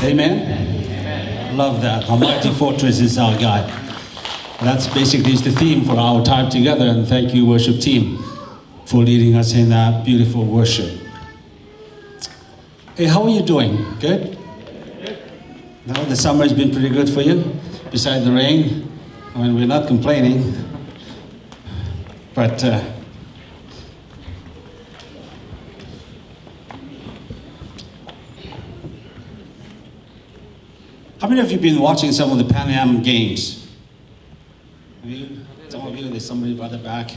Amen? Love that. Our mighty fortress is our God. That's basically the theme for our time together, and thank you, worship team, for leading us in that beautiful worship. Hey, how are you doing? Good? No, the summer has been pretty good for you, besides the rain. I mean, we're not complaining, but how many of you have been watching some of the Pan Am games? Have you? Some of you, there's somebody by the back.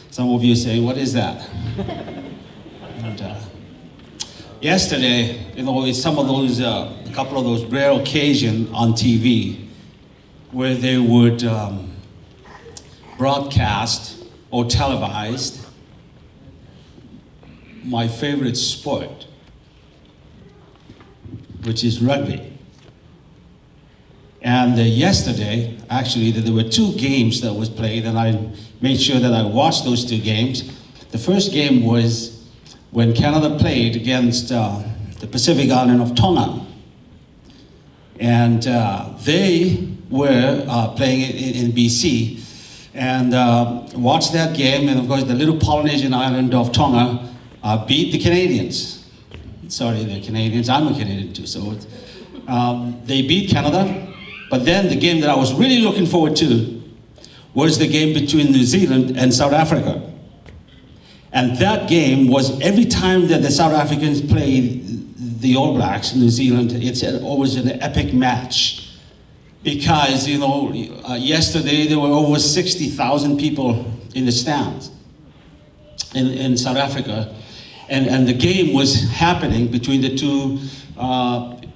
Some of you say, what is that? And yesterday, with some of those, a couple of those rare occasions on TV where they would broadcast or televised my favorite sport, which is rugby. And yesterday, actually, there were two games that was played, and I made sure that I watched those two games. The first game was when Canada played against the Pacific Island of Tonga. And they were playing in BC, and watched that game, and of course the little Polynesian island of Tonga beat the Canadians. Sorry, they're Canadians, I'm a Canadian too, so they beat Canada. But then the game that I was really looking forward to was the game between New Zealand and South Africa. And that game was, every time that the South Africans played the All Blacks in New Zealand, it's always an epic match. Because, yesterday there were over 60,000 people in the stands in South Africa. And the game was happening between the two,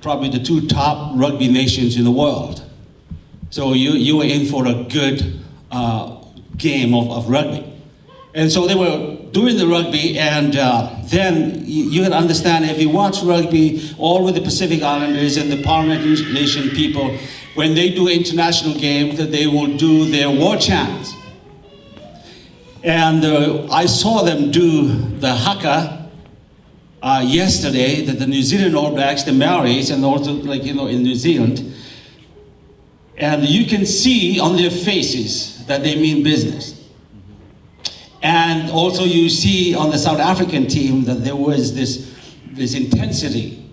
probably the two top rugby nations in the world. So you were in for a good game of rugby. And so they were doing the rugby, and then you can understand, if you watch rugby, all with the Pacific Islanders and the Polynesian people, when they do international games, that they will do their war chants. And I saw them do the haka yesterday, that the New Zealand All Blacks, the Maoris, and also in New Zealand. And you can see on their faces that they mean business. And also you see on the South African team that there was this intensity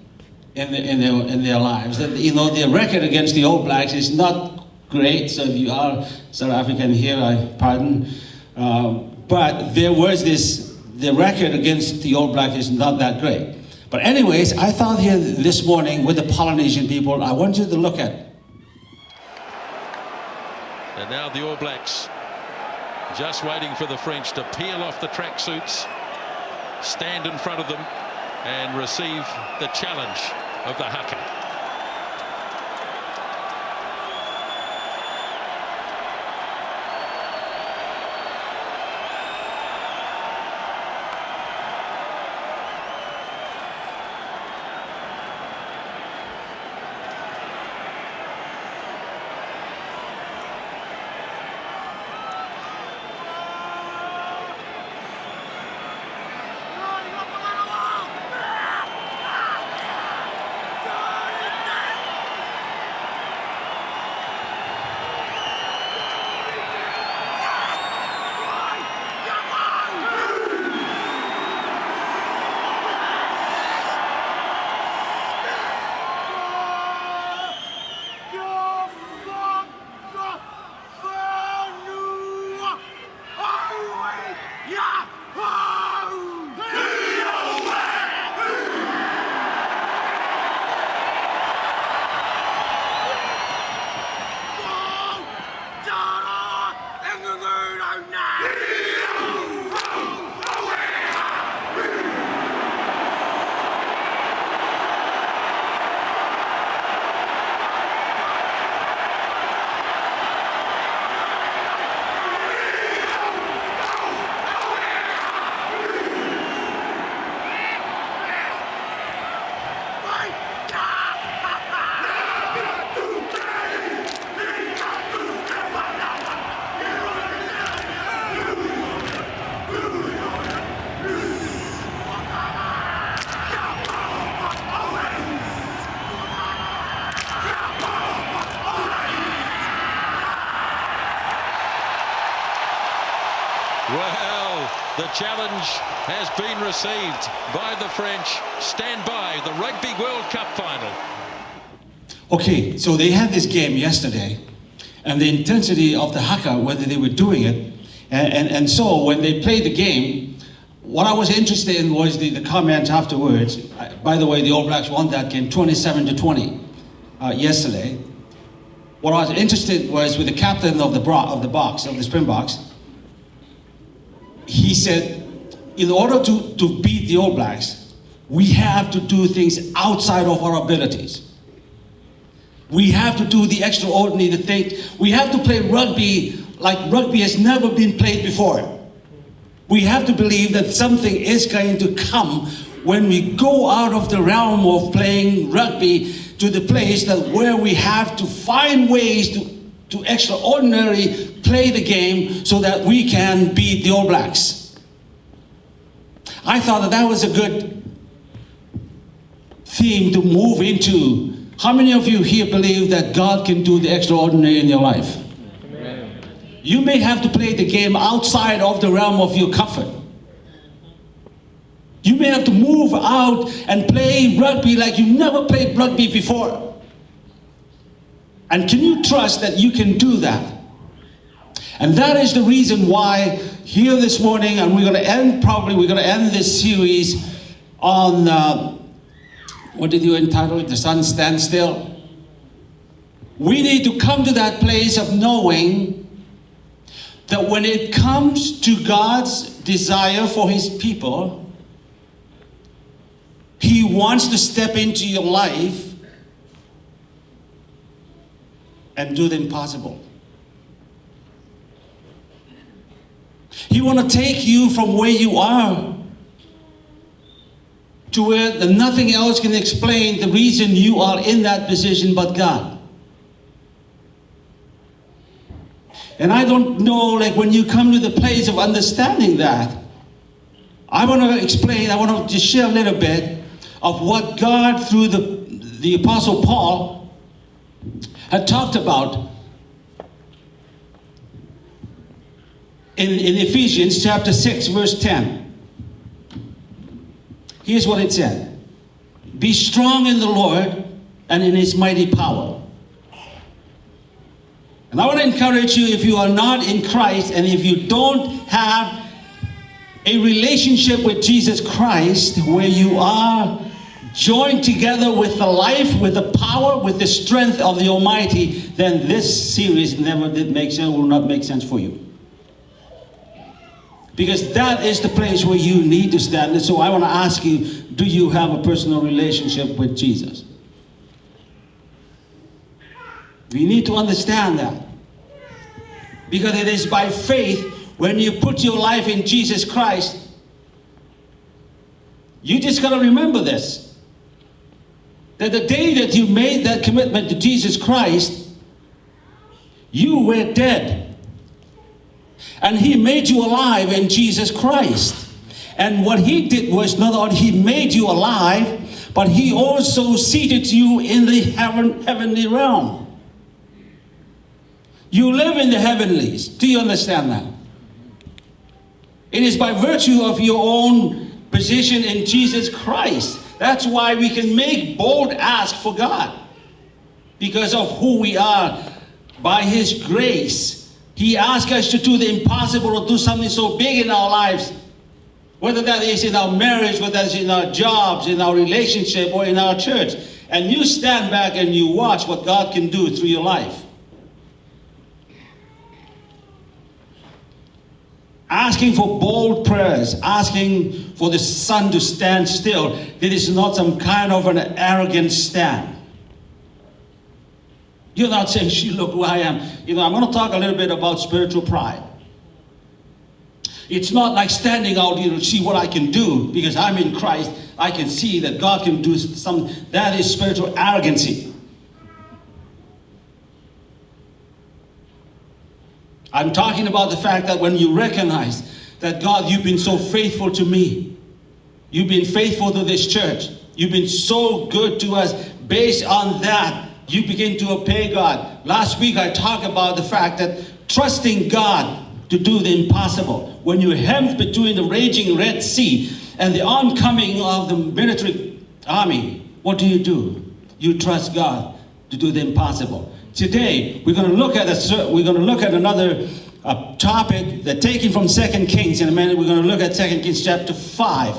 in their lives. That their record against the All Blacks is not great. So if you are South African here, I pardon. But there was the record against the All Blacks is not that great. But anyways, I thought here this morning with the Polynesian people, I want you to look at. And now the All Blacks just waiting for the French to peel off the tracksuits, stand in front of them and receive the challenge of the haka. challenge has been received by the French. Stand by, the Rugby World Cup final. Okay, so they had this game yesterday, and the intensity of the haka, whether they were doing it, and so when they played the game, what I was interested in was the comments afterwards. By the way, the All Blacks won that game 27-20 yesterday. What I was interested was with the captain of the Springboks. He said, in order to beat the All Blacks, we have to do things outside of our abilities. We have to do the extraordinary, the thing. We have to play rugby like rugby has never been played before. We have to believe that something is going to come when we go out of the realm of playing rugby to the place that where we have to find ways to extraordinarily play the game so that we can beat the All Blacks. I thought that was a good theme to move into. How many of you here believe that God can do the extraordinary in your life? Amen. You may have to play the game outside of the realm of your comfort. You may have to move out and play rugby like you never played rugby before. And can you trust that you can do that? And that is the reason why here this morning, and we're going to end this series on what did you entitle it? The Sun Stands Still. We need to come to that place of knowing that when it comes to God's desire for his people, he wants to step into your life and do the impossible. He wants to take you from where you are to where nothing else can explain the reason you are in that position but God. And I don't know, like when you come to the place of understanding that, I want to just share a little bit of what God through the Apostle Paul had talked about in Ephesians chapter 6 verse 10. Here's what it said. Be strong in the Lord and in his mighty power. And I want to encourage you, if you are not in Christ and if you don't have a relationship with Jesus Christ where you are joined together with the life, with the power, with the strength of the Almighty, then this series never did make sense, will not make sense for you. Because that is the place where you need to stand. And so I want to ask you, do you have a personal relationship with Jesus? We need to understand that. Because it is by faith, when you put your life in Jesus Christ, you just got to remember this. That the day that you made that commitment to Jesus Christ, you were dead. And he made you alive in Jesus Christ. And what he did was not only he made you alive, but he also seated you in the heavenly realm. You live in the heavenlies. Do you understand that? It is by virtue of your own position in Jesus Christ. That's why we can make bold ask for God. Because of who we are by his grace. He asks us to do the impossible, or do something so big in our lives. Whether that is in our marriage, whether that is in our jobs, in our relationship, or in our church. And you stand back and you watch what God can do through your life. Asking for bold prayers, asking for the sun to stand still. It is not some kind of an arrogant stand. You're not saying, "She, look who I am." I'm going to talk a little bit about spiritual pride. It's not like standing out, to see what I can do because I'm in Christ. I can see that God can do something. That is spiritual arrogancy. I'm talking about the fact that when you recognize that, God, you've been so faithful to me. You've been faithful to this church. You've been so good to us. Based on that, you begin to obey God. Last week I talked about the fact that trusting God to do the impossible. When you're hemmed between the raging Red Sea and the oncoming of the military army, what do? You trust God to do the impossible. Today, we're going to look at another topic that taken from 2 Kings. In a minute, we're going to look at 2 Kings chapter 5.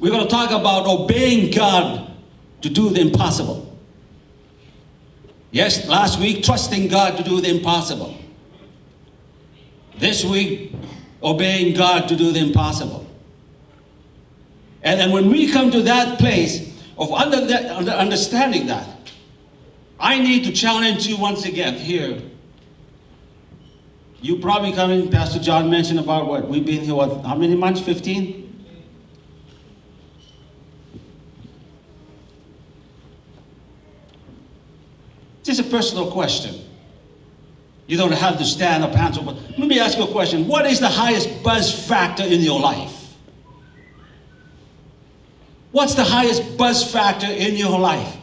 We're going to talk about obeying God to do the impossible. Yes, last week, trusting God to do the impossible. This week, obeying God to do the impossible. And then when we come to that place of understanding that, I need to challenge you once again here. You probably coming, Pastor John mentioned about what we've been here, how many months? 15? Just a personal question. You don't have to stand up, hands up. Let me ask you a question. What is the highest buzz factor in your life? What's the highest buzz factor in your life?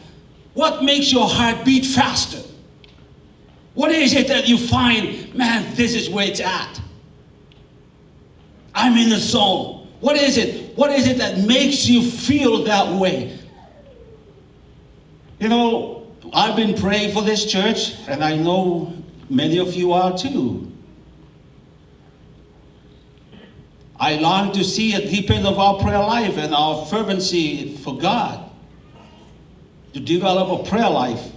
What makes your heart beat faster? What is it that you find, man, this is where it's at? I'm in the zone. What is it? What is it that makes you feel that way? You know, I've been praying for this church, and I know many of you are too. I long to see a deepening of our prayer life and our fervency for God, to develop a prayer life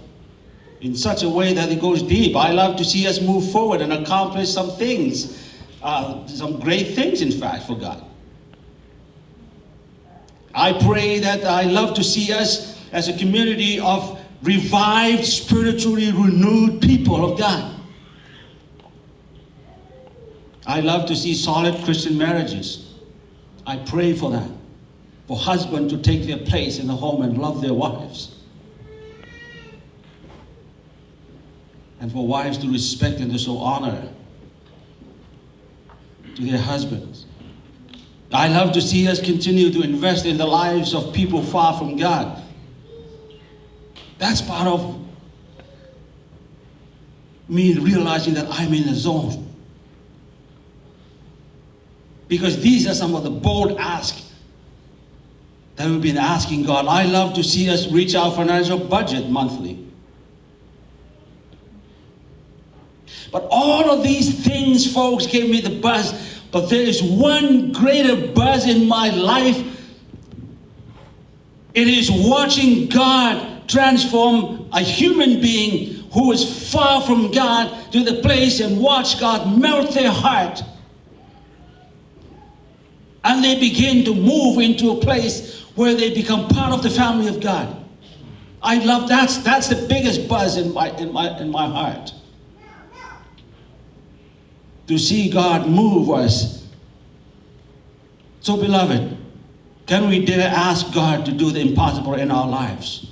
in such a way that it goes deep. I love to see us move forward and accomplish some things, some great things, in fact, for God. I pray that I love to see us as a community of revived, spiritually renewed people of God. I love to see solid Christian marriages. I pray for that. For husbands to take their place in the home and love their wives. And for wives to respect and to show honor to their husbands. I love to see us continue to invest in the lives of people far from God. That's part of me realizing that I'm in the zone. Because these are some of the bold asks that we've been asking God. I love to see us reach our financial budget monthly. But all of these things, folks, gave me the buzz. But there is one greater buzz in my life. It is watching God transform a human being who is far from God to the place and watch God melt their heart. And they begin to move into a place where they become part of the family of God. I love that's the biggest buzz in my heart. To see God move us. So beloved, can we dare ask God to do the impossible in our lives?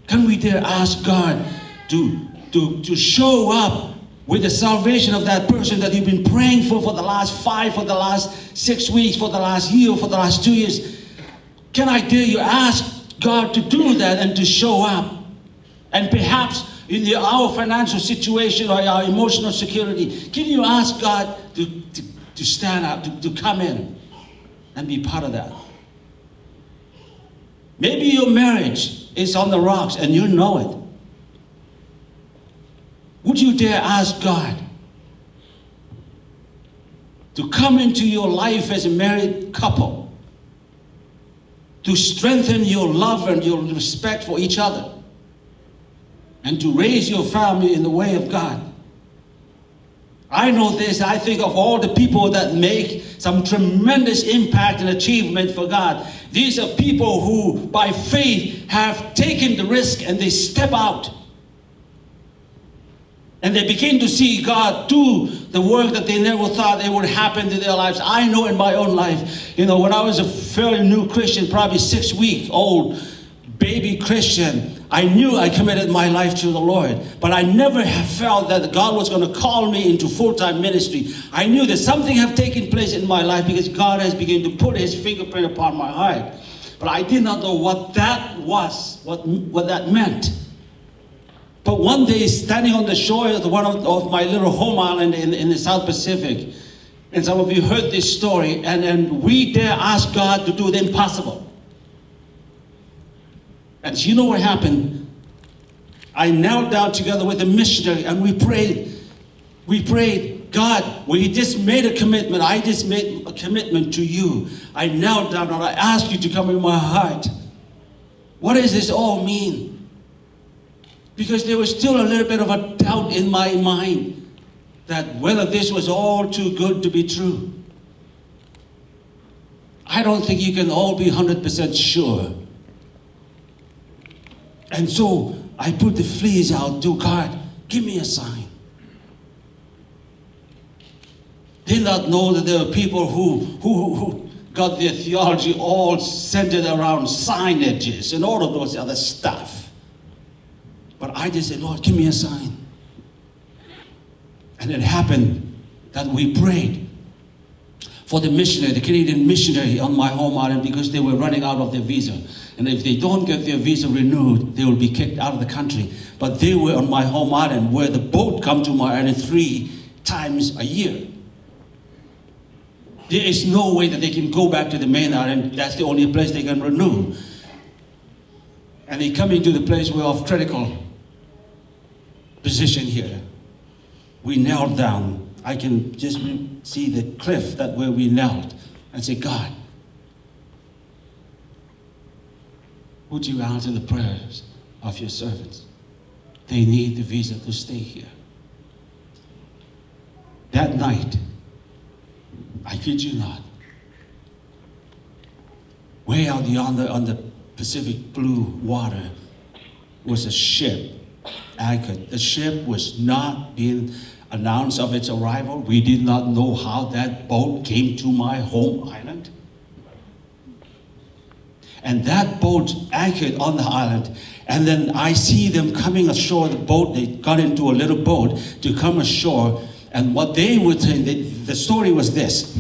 Can we dare ask God to show up with the salvation of that person that you've been praying for the last 5, for the last 6 weeks, for the last year, for the last 2 years? Can I dare you ask God to do that and to show up? And perhaps in our financial situation or our emotional security, can you ask God to stand up, to come in and be part of that? Maybe your marriage is on the rocks and you know it. Would you dare ask God to come into your life as a married couple, to strengthen your love and your respect for each other, and to raise your family in the way of God? I know this. I think of all the people that make some tremendous impact and achievement for God. These are people who, by faith, have taken the risk and they step out. And they begin to see God do the work that they never thought it would happen to their lives. I know in my own life, when I was a fairly new Christian, probably 6-week-old baby Christian, I knew I committed my life to the Lord, but I never have felt that God was going to call me into full-time ministry. I knew that something had taken place in my life because God has begun to put his fingerprint upon my heart. But I did not know what that was, what that meant. But one day, standing on the shore of one of my little home island in the South Pacific, and some of you heard this story, and we dare ask God to do the impossible. And you know what happened? I knelt down together with a missionary and we prayed. We prayed, God, we just made a commitment. I just made a commitment to you. I knelt down and I asked you to come in my heart. What does this all mean? Because there was still a little bit of a doubt in my mind that whether this was all too good to be true. I don't think you can all be 100% sure. And so I put the fleas out to God, give me a sign. Did not know that there were people who got their theology all centered around signages and all of those other stuff. But I just said, Lord, give me a sign. And it happened that we prayed for the missionary, the Canadian missionary on my home island, because they were running out of their visa. And if they don't get their visa renewed, they will be kicked out of the country. But they were on my home island, where the boat come to my island 3 times a year. There is no way that they can go back to the main island. That's the only place they can renew. And they come into the place where of critical position here. We knelt down. I can just see the cliff that where we knelt and say, God, would you answer the prayers of your servants? They need the visa to stay here. That night, I kid you not, way out yonder on the Pacific blue water was a ship anchored. The ship was not being announced of its arrival. We did not know how that boat came to my home island. And that boat anchored on the island. And then I see them coming ashore, the boat, they got into a little boat to come ashore. And what they would say, the story was this.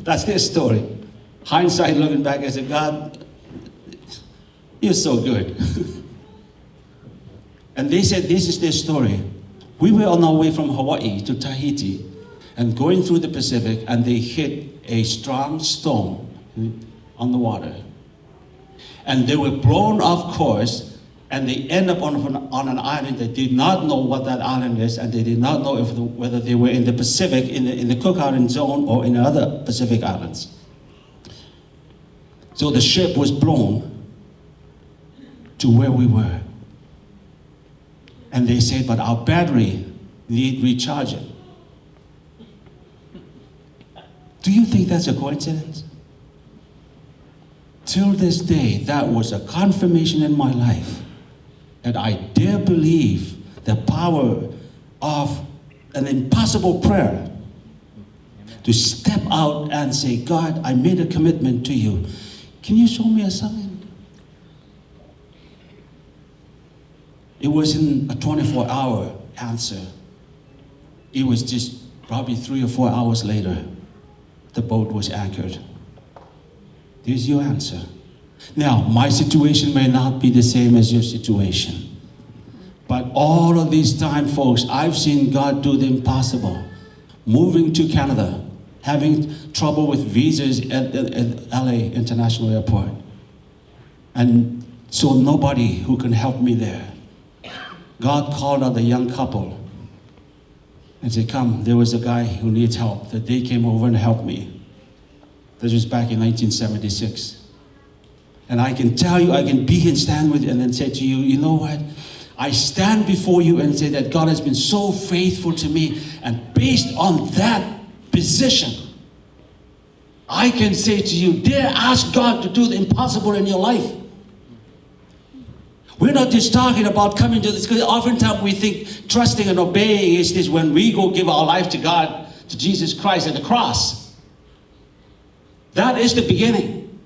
That's their story. Hindsight, looking back, I said, God, you're so good. And they said, this is their story. We were on our way from Hawaii to Tahiti and going through the Pacific, and they hit a strong storm on the water. And they were blown off course, and they end up on an island. They did not know what that island is, and they did not know whether they were in the Pacific, in the Cook Island zone, or in other Pacific islands. So the ship was blown to where we were. And they said, but our battery need recharging. Do you think that's a coincidence? Till this day, that was a confirmation in my life that I dare believe the power of an impossible prayer to step out and say, God, I made a commitment to you. Can you show me a sign? It wasn't a 24-hour answer. It was just probably 3 or 4 hours later, the boat was anchored. There's your answer. Now, my situation may not be the same as your situation. But all of this time, folks, I've seen God do the impossible. Moving to Canada, having trouble with visas at LA International Airport. And so nobody who can help me there. God called out a young couple and said, come, there was a guy who needs help. That they came over and helped me. This was back in 1976. And I can tell you, I can be here and stand with you and then say to you, you know what? I stand before you and say that God has been so faithful to me. And based on that position, I can say to you, dare ask God to do the impossible in your life. We're not just talking about coming to this, because oftentimes we think trusting and obeying is this when we go give our life to God, to Jesus Christ at the cross. That is the beginning.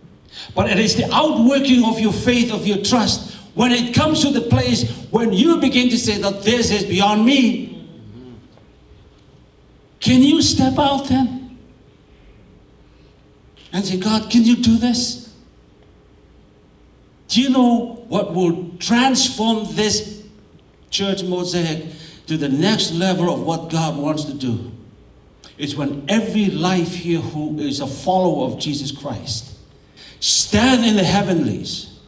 But it is the outworking of your faith, of your trust, when it comes to the place when you begin to say that this is beyond me. Can you step out then? And say, God, can you do this? Do you know what will transform this Church Mosaic, to the next level of what God wants to do, is when every life here who is a follower of Jesus Christ stand in the heavenlies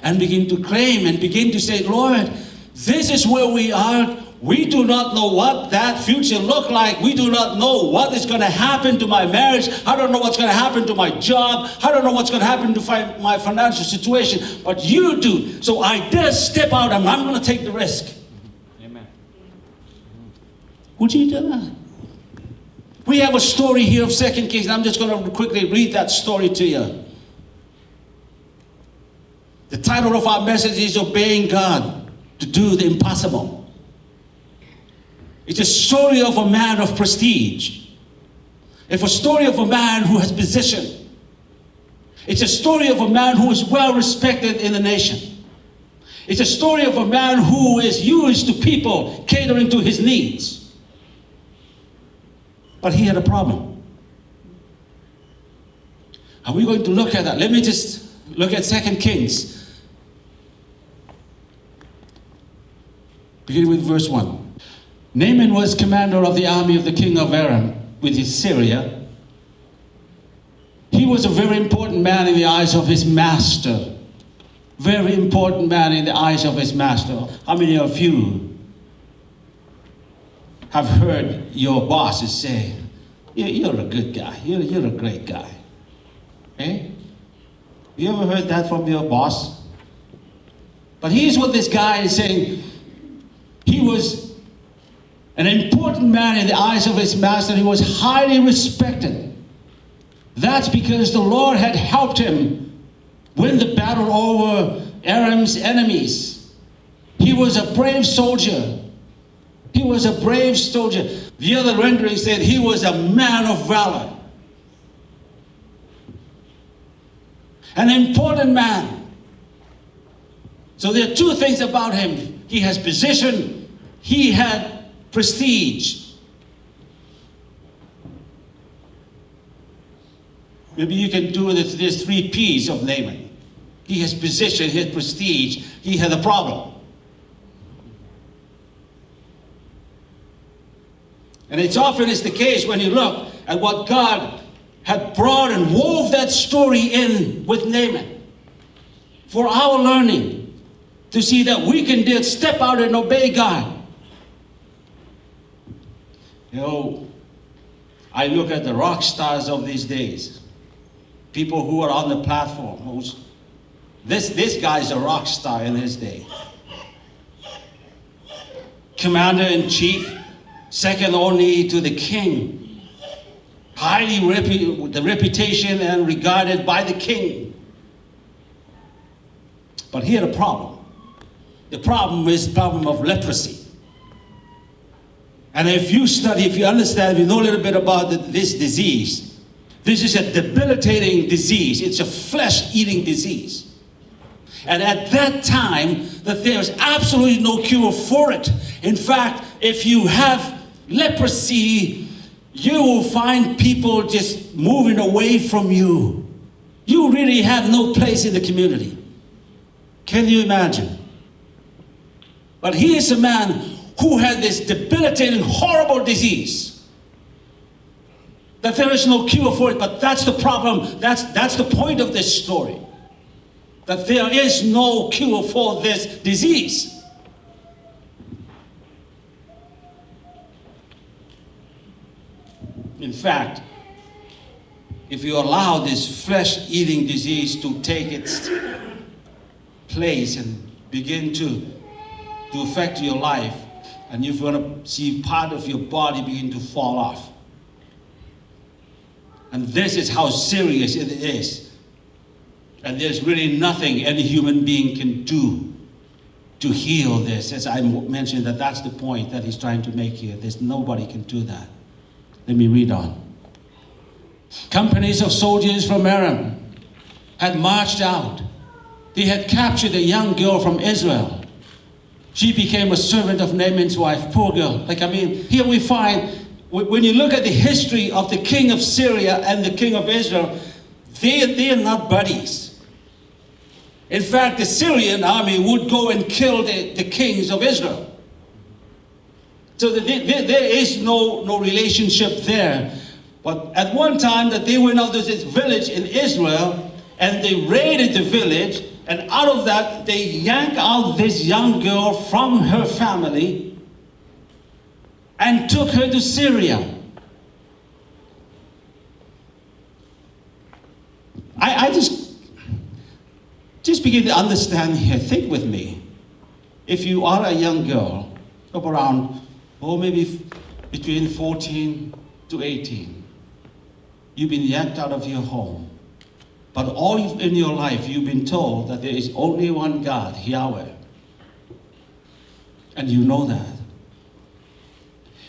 and begin to claim and begin to say, Lord, this is where we are. We do not know what that future look like. We do not know what is going to happen to my marriage. I don't know what's going to happen to my job. I don't know what's going to happen to my financial situation. But you do. So I dare step out and I'm going to take the risk. Amen. Would you do that? We have a story here of 2 Kings. And I'm just going to quickly read that story to you. The title of our message is Obeying God to Do the Impossible. It's a story of a man of prestige. It's a story of a man who has position. It's a story of a man who is well respected in the nation. It's a story of a man who is used to people catering to his needs. But he had a problem. Are we going to look at that? Let me just look at 2 Kings. Beginning with verse 1. Naaman was commander of the army of the king of Aram with Syria. He was a very important man in the eyes of his master. Very important man in the eyes of his master. How many of you have heard your bosses say, you're a good guy, you're a great guy? Eh? You ever heard that from your boss? But here's what this guy is saying. He was an important man in the eyes of his master. He was highly respected. That's because the Lord had helped him win the battle over Aram's enemies. He was a brave soldier. He was a brave soldier. The other rendering said he was a man of valor. An important man. So there are two things about him. He has position. He had prestige. Maybe you can do this 3 P's of Naaman. He has position, he has prestige, he had a problem. And it's often is the case when you look at what God had brought and wove that story in with Naaman. For our learning, to see that we can just step out and obey God. You know, I look at the rock stars of these days. People who are on the platform. This guy's a rock star in his day. Commander-in-chief, second only to the king. Highly the reputation and regarded by the king. But he had a problem. The problem is the problem of leprosy. And if you study, if you understand, if you know a little bit about this disease, this is a debilitating disease. It's a flesh-eating disease. And at that time, that there's absolutely no cure for it. In fact, if you have leprosy, you will find people just moving away from you. You really have no place in the community. Can you imagine? But he is a man who had this debilitating, horrible disease. That there is no cure for it, but that's the problem. That's the point of this story. That there is no cure for this disease. In fact, if you allow this flesh-eating disease to take its place and begin to affect your life, and you're going to see part of your body begin to fall off. And this is how serious it is. And there's really nothing any human being can do to heal this. As I mentioned, that's the point that he's trying to make here. Nobody can do that. Let me read on. Companies of soldiers from Aram had marched out. They had captured a young girl from Israel. She became a servant of Naaman's wife. Poor girl. Here we find, when you look at the history of the king of Syria and the king of Israel, they are not buddies. In fact, the Syrian army would go and kill the kings of Israel. So there is no relationship there. But at one time that they went out to this village in Israel, and they raided the village, and out of that they yanked out this young girl from her family and took her to Syria. I just begin to understand here. Think with me. If you are a young girl of around, maybe between 14 to 18, you've been yanked out of your home. But all in your life, you've been told that there is only one God, Yahweh. And you know that.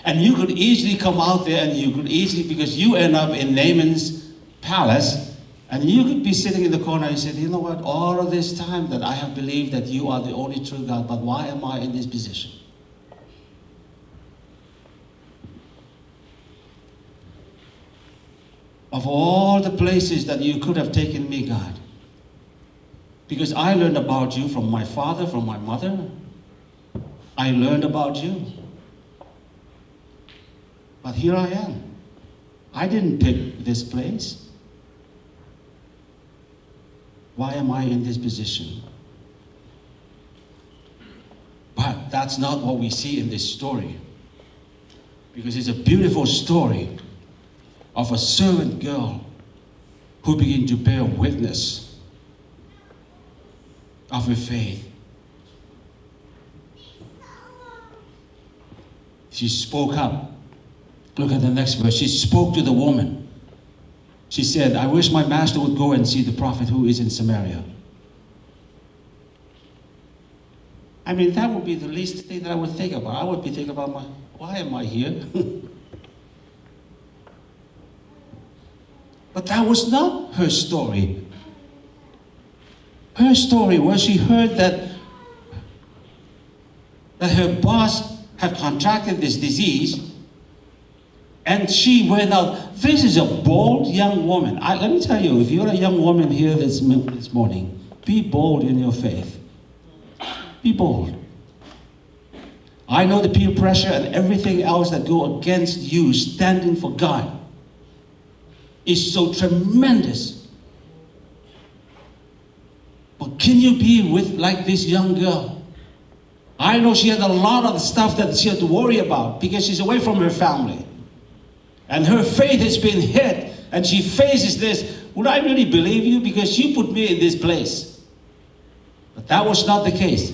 And you could easily come out there, and you could easily, because you end up in Naaman's palace, and you could be sitting in the corner and say, you know what, all of this time that I have believed that you are the only true God, but why am I in this position? Of all the places that you could have taken me, God, because I learned about you from my father, from my mother. I learned about you. But here I am. I didn't pick this place. Why am I in this position? But that's not what we see in this story. Because it's a beautiful story of a servant girl who began to bear witness of her faith. She spoke up. Look at the next verse. She spoke to the woman. She said, I wish my master would go and see the prophet who is in Samaria. I mean, that would be the least thing that I would think about. I would be thinking about, why am I here? But that was not her story. Her story was she heard that her boss had contracted this disease, and she went out. This is a bold young woman. Let me tell you, if you're a young woman here this morning, be bold in your faith. Be bold. I know the peer pressure and everything else that go against you standing for God is so tremendous. But can you be with like this young girl? I know she had a lot of stuff that she had to worry about because she's away from her family. And her faith has been hit, and she faces this. Would I really believe you? Because you put me in this place. But that was not the case.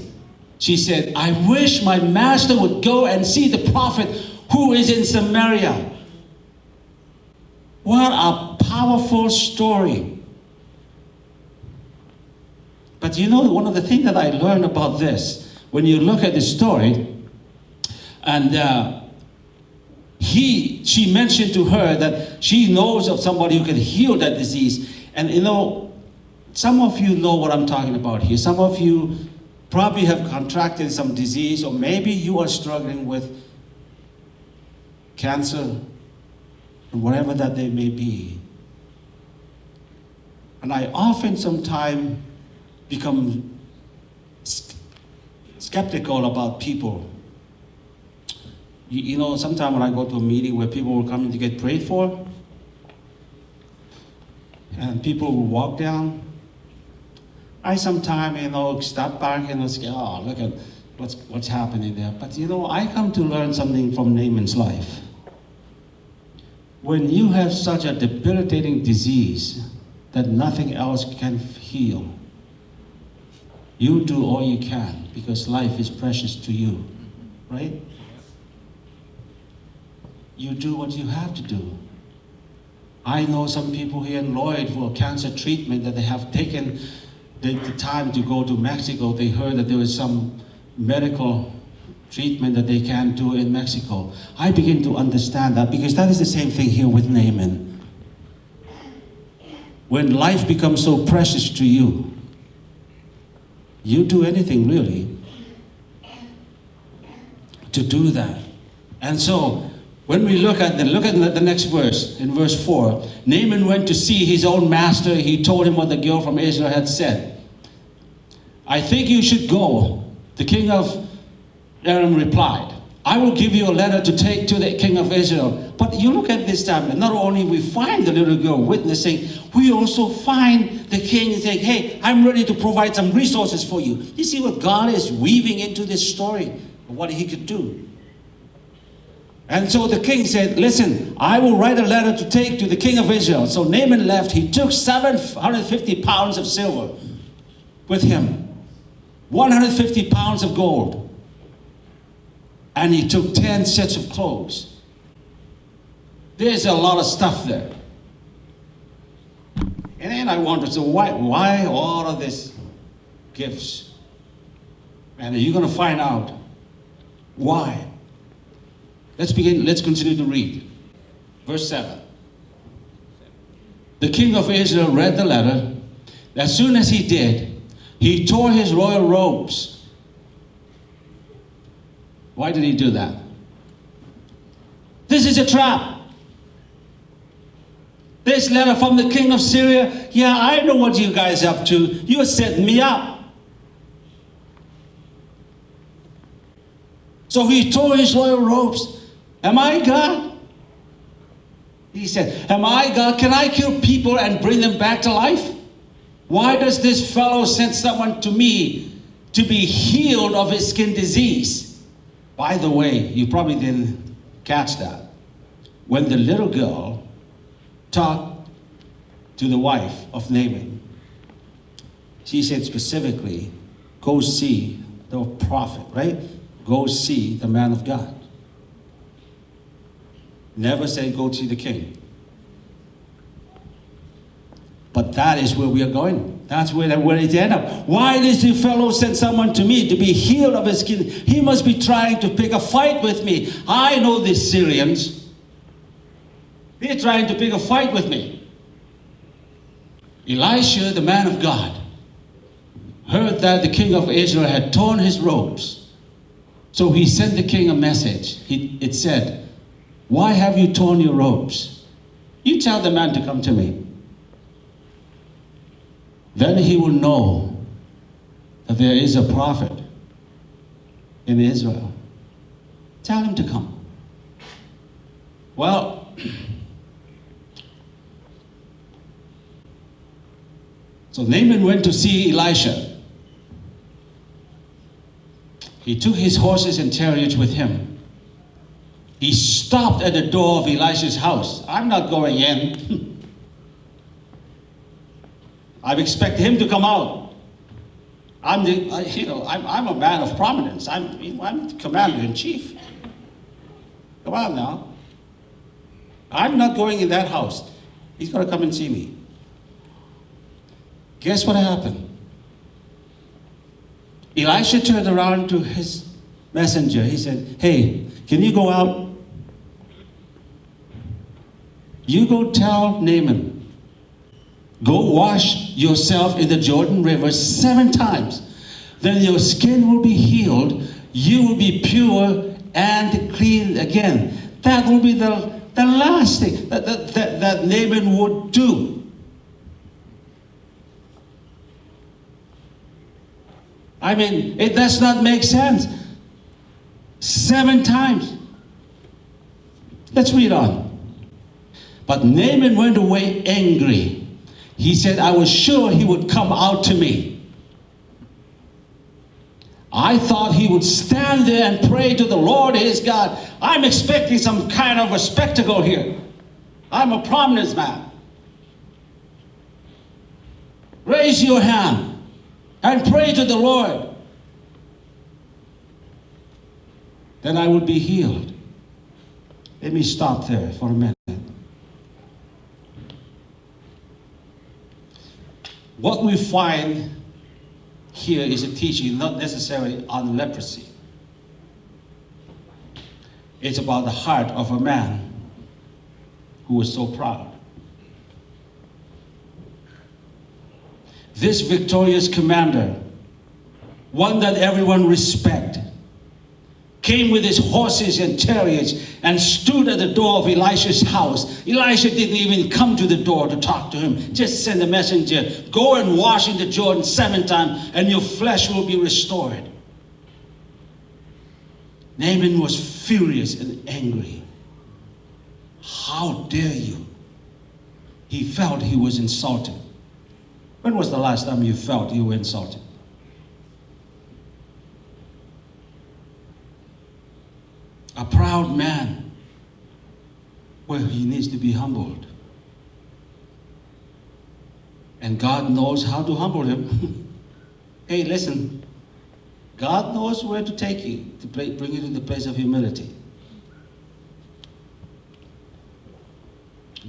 She said, I wish my master would go and see the prophet who is in Samaria. What a powerful story. But you know, one of the things that I learned about this, when you look at the story, and she mentioned to her that she knows of somebody who can heal that disease. And you know, some of you know what I'm talking about here. Some of you probably have contracted some disease, or maybe you are struggling with cancer, or whatever that they may be. And I often sometimes become skeptical about people. You know, sometimes when I go to a meeting where people were coming to get prayed for, and people will walk down, I sometimes, step back and say, oh, look at what's happening there. But I come to learn something from Naaman's life. When you have such a debilitating disease that nothing else can heal, you do all you can because life is precious to you, right? You do what you have to do. I know some people here in Lloyd for cancer treatment that they have taken the time to go to Mexico. They heard that there was some medical treatment that they can't do in Mexico. I begin to understand that because that is the same thing here with Naaman. When life becomes so precious to you, you do anything really to do that. And so, when we look at the next verse, in verse 4, Naaman went to see his own master. He told him what the girl from Israel had said. I think you should go. The king of Aram replied, I will give you a letter to take to the king of Israel. But you look at this time, and not only we find the little girl witnessing, we also find the king saying, hey, I'm ready to provide some resources for you. You see what God is weaving into this story, what he could do. And so the king said, listen, I will write a letter to take to the king of Israel. So Naaman left. He took 750 pounds of silver with him, 150 pounds of gold. And he took 10 sets of clothes. There's a lot of stuff there. And then I wonder, so why all of these gifts? And you're going to find out why. Let's continue to read. Verse 7. The king of Israel read the letter. As soon as he did, he tore his royal robes. Why did he do that? This is a trap. This letter from the king of Syria, yeah, I know what you guys are up to. You set me up. So he tore his royal robes. Am I God? He said, am I God? Can I kill people and bring them back to life? Why does this fellow send someone to me to be healed of his skin disease? By the way, you probably didn't catch that. When the little girl talked to the wife of Naaman, she said specifically, go see the prophet, right? Go see the man of God. Never said go see the king. But that is where we are going. That's where it end up. Why does the fellow send someone to me to be healed of his skin? He must be trying to pick a fight with me. I know these Syrians. They're trying to pick a fight with me. Elisha, the man of God, heard that the king of Israel had torn his robes. So he sent the king a message. It said, why have you torn your robes? You tell the man to come to me. Then he will know that there is a prophet in Israel. Tell him to come. Well, so Naaman went to see Elisha. He took his horses and chariots with him. He stopped at the door of Elisha's house. I'm not going in. I've expected him to come out. I'm a man of prominence. I'm the commander-in-chief. Come on now. I'm not going in that house. He's going to come and see me. Guess what happened? Elisha turned around to his messenger. He said, hey, can you go out? You go tell Naaman, go wash yourself in the Jordan River 7 times. Then your skin will be healed. You will be pure and clean again. That will be the last thing that Naaman would do. I mean, it does not make sense. 7 times. Let's read on. But Naaman went away angry. He said, I was sure he would come out to me. I thought he would stand there and pray to the Lord his God. I'm expecting some kind of a spectacle here. I'm a prominence man. Raise your hand and pray to the Lord. Then I would be healed. Let me stop there for a minute. What we find here is a teaching not necessarily on leprosy. It's about the heart of a man who was so proud. This victorious commander, one that everyone respected, came with his horses and chariots and stood at the door of Elisha's house. Elisha didn't even come to the door to talk to him. Just send a messenger. Go and wash in the Jordan 7 times and your flesh will be restored. Naaman was furious and angry. How dare you? He felt he was insulted. When was the last time you felt you were insulted? A proud man, well, he needs to be humbled. And God knows how to humble him. Hey, listen. God knows where to take you, to bring you to the place of humility.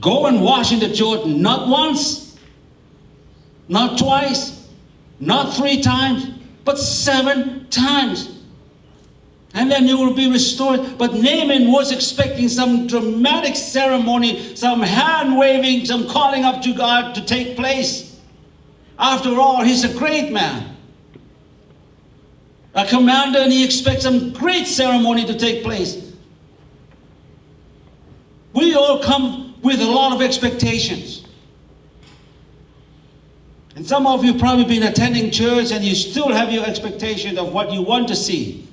Go and wash in the Jordan, not once, not twice, not 3 times, but 7 times. And then you will be restored. But Naaman was expecting some dramatic ceremony, some hand waving, some calling up to God to take place. After all, he's a great man, a commander, and he expects some great ceremony to take place. We all come with a lot of expectations. And some of you probably been attending church and you still have your expectation of what you want to see.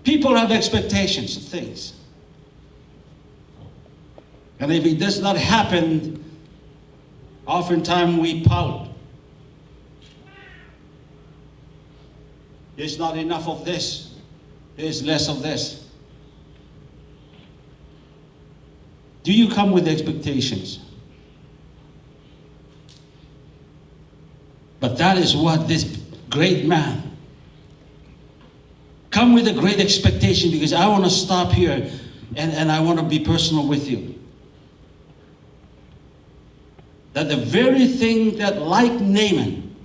People have expectations of things. And if it does not happen, oftentimes we pout. There's not enough of this. There's less of this. Do you come with expectations? But that is what this great man come with a great expectation, because I want to stop here and I want to be personal with you. That the very thing that, like Naaman,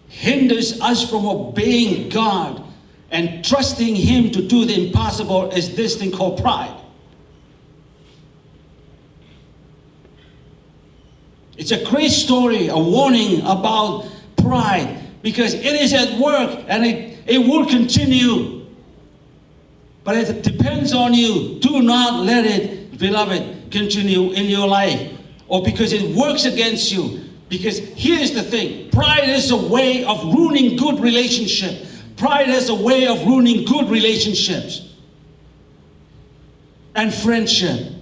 hinders us from obeying God and trusting Him to do the impossible is this thing called pride. It's a great story, a warning about pride, because it is at work and it will continue. But it depends on you. Do not let it, beloved, continue in your life, or because it works against you. Because here's the thing. Pride is a way of ruining good relationship. Pride has a way of ruining good relationships and friendship.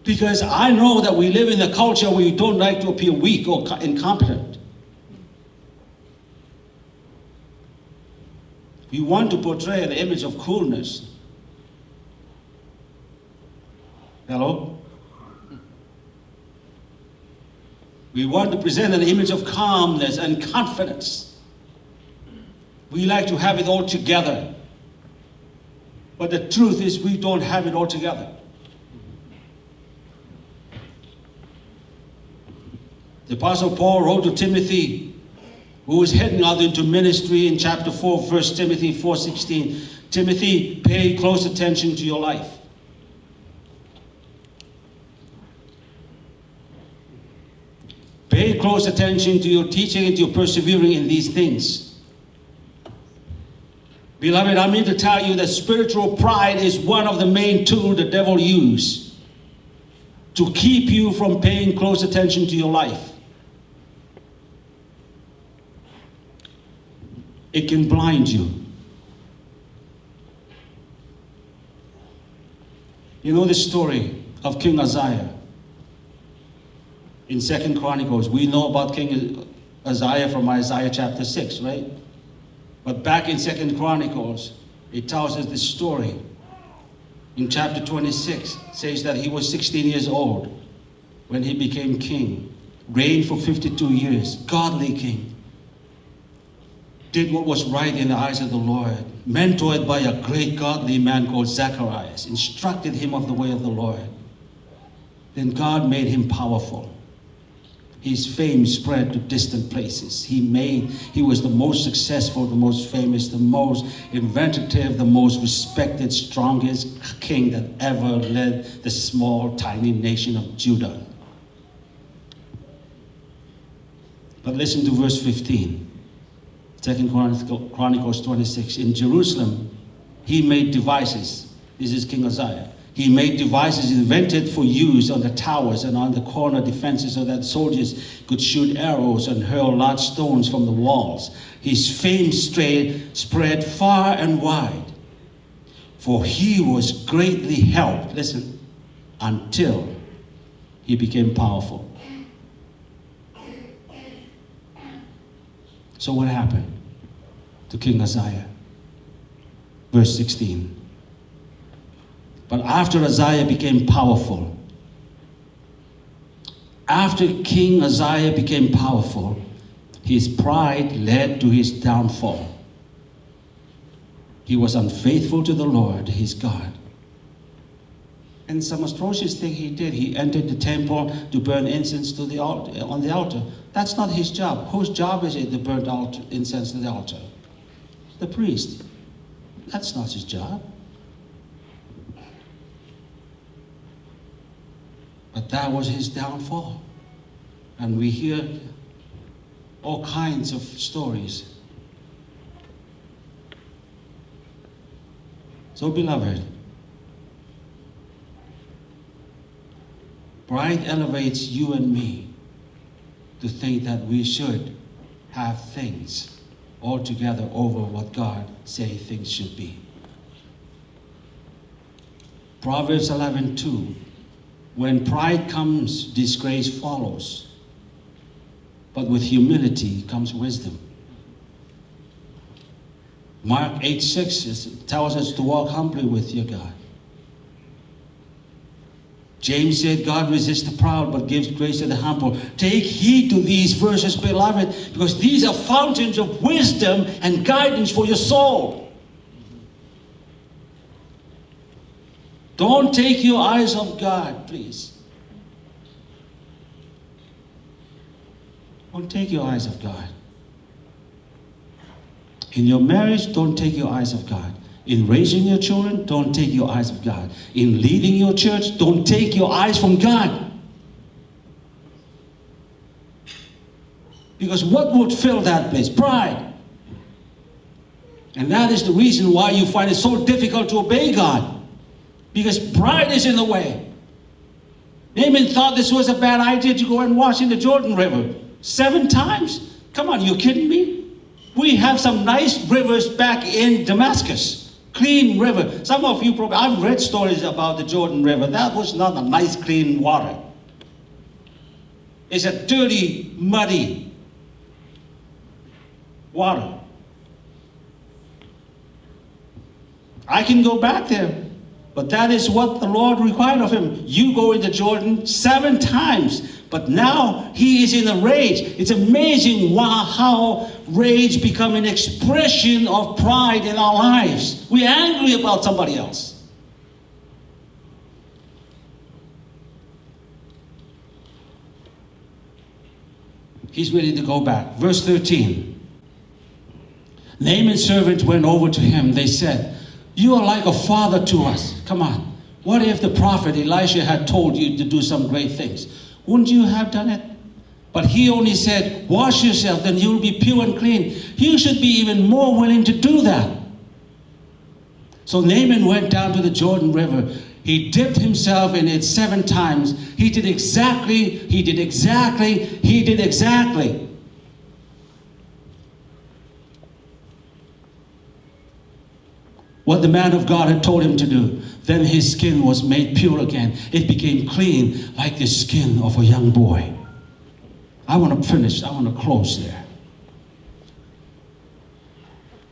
Because I know that we live in a culture where you don't like to appear weak or incompetent. We want to portray an image of coolness. Hello? We want to present an image of calmness and confidence. We like to have it all together. But the truth is we don't have it all together. The Apostle Paul wrote to Timothy, who was heading out into ministry, in chapter 4, 1 Timothy 4:16. Timothy, pay close attention to your life. Pay close attention to your teaching and to your persevering in these things. Beloved, I'm here to tell you that spiritual pride is one of the main tools the devil uses to keep you from paying close attention to your life. It can blind you. You know the story of King Uzziah in 2 Chronicles. We know about King Uzziah from Isaiah chapter 6, right? But back in 2 Chronicles, it tells us the story. In chapter 26, it says that he was 16 years old when he became king, reigned for 52 years, godly king. Did what was right in the eyes of the Lord, mentored by a great godly man called Zacharias, instructed him of the way of the Lord. Then God made him powerful. His fame spread to distant places. He was the most successful, the most famous, the most inventive, the most respected, strongest king that ever led the small, tiny nation of Judah. But listen to verse 15. 2 Chronicles 26. In Jerusalem, he made devices. This is King Uzziah. He made devices invented for use on the towers and on the corner defenses so that soldiers could shoot arrows and hurl large stones from the walls. His fame spread far and wide, for he was greatly helped, listen, until he became powerful. So what happened to King Uzziah? Verse 16. But after Uzziah became powerful, after King Uzziah became powerful, his pride led to his downfall. He was unfaithful to the Lord, his God. And some atrocious thing he did. He entered the temple to burn incense to the altar, on the altar. That's not his job. Whose job is it to burn incense to the altar? The priest. That's not his job. But that was his downfall. And we hear all kinds of stories. So, beloved, pride elevates you and me to think that we should have things altogether over what God says things should be. Proverbs 11:2. When pride comes, disgrace follows. But with humility comes wisdom. Mark 8:6 tells us to walk humbly with your God. James said, God resists the proud, but gives grace to the humble. Take heed to these verses, beloved, because these are fountains of wisdom and guidance for your soul. Don't take your eyes off God, please. Don't take your eyes off God. In your marriage, don't take your eyes off God. In raising your children, don't take your eyes off God. In leading your church, don't take your eyes from God. Because what would fill that place? Pride. And that is the reason why you find it so difficult to obey God. Because pride is in the way. Naaman thought this was a bad idea to go and wash in the Jordan River 7 times. Come on, you kidding me? We have some nice rivers back in Damascus. Clean river. Some of you probably, I've read stories about the Jordan River. That was not a nice clean water. It's a dirty, muddy water. I can go back there. But that is what the Lord required of him. You go into Jordan 7 times. But now he is in a rage. It's amazing how rage becomes an expression of pride in our lives. We're angry about somebody else. He's ready to go back. Verse 13. Naaman's servants went over to him. They said, you are like a father to us. Come on. What if the prophet Elisha had told you to do some great things? Wouldn't you have done it? But he only said, wash yourself, then you'll be pure and clean. You should be even more willing to do that. So Naaman went down to the Jordan River. He dipped himself in it 7 times. He did exactly what the man of God had told him to do. Then his skin was made pure again. It became clean like the skin of a young boy. I want to finish. I want to close there.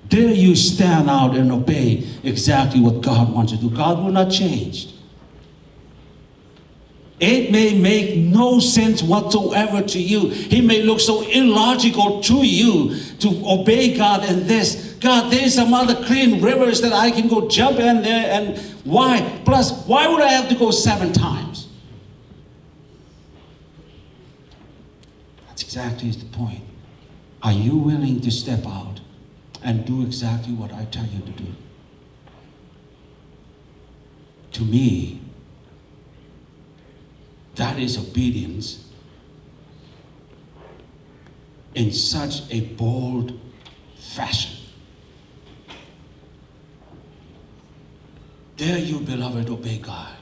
Dare you stand out and obey exactly what God wants you to do. God will not change. It may make no sense whatsoever to you. He may look so illogical to you to obey God in this. God, there's some other clean rivers that I can go jump in there, and why? Plus, why would I have to go 7 times? That's exactly the point. Are you willing to step out and do exactly what I tell you to do? To me, that is obedience in such a bold fashion. Dare you, beloved, obey God.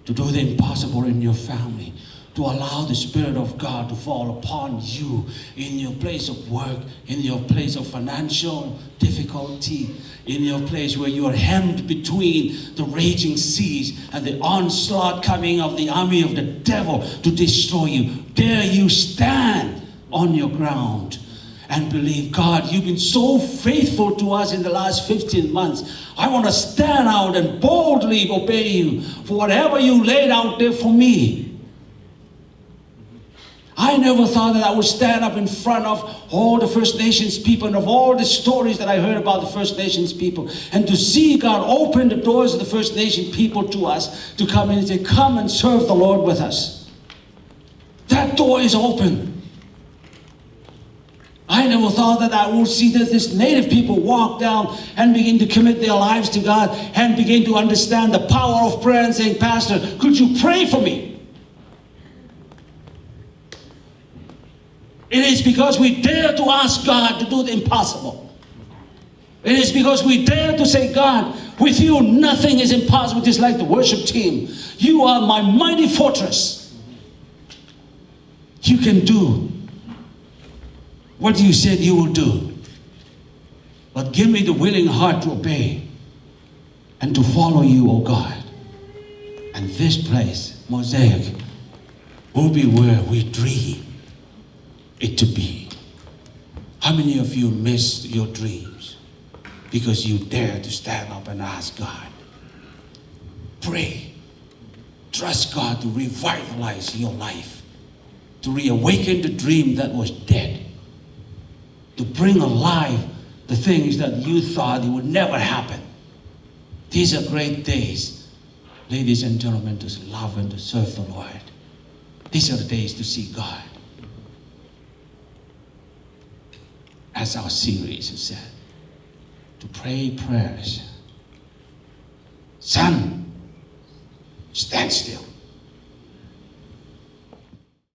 To do the impossible in your family. To allow the Spirit of God to fall upon you in your place of work, in your place of financial difficulty, in your place where you are hemmed between the raging seas and the onslaught coming of the army of the devil to destroy you. Dare you stand on your ground and believe, God, you've been so faithful to us in the last 15 months. I want to stand out and boldly obey you for whatever you laid out there for me. I never thought that I would stand up in front of all the First Nations people and of all the stories that I heard about the First Nations people, and to see God open the doors of the First Nation people to us to come in and say, come and serve the Lord with us. That door is open. I never thought that I would see that this native people walk down and begin to commit their lives to God and begin to understand the power of prayer and saying, Pastor, could you pray for me? It is because we dare to ask God to do the impossible. It is because we dare to say, God, with you nothing is impossible. Just like the worship team. You are my mighty fortress. You can do what you said you will do. But give me the willing heart to obey and to follow you, O God. And this place, Mosaic, will be where we dream it to be. How many of you missed your dreams because you dared to stand up and ask God? Pray. Trust God to revitalize your life, to reawaken the dream that was dead, to bring alive the things that you thought it would never happen. These are great days, ladies and gentlemen, to love and to serve the Lord. These are the days to see God. As our series has said, to pray prayers. Son, stand still.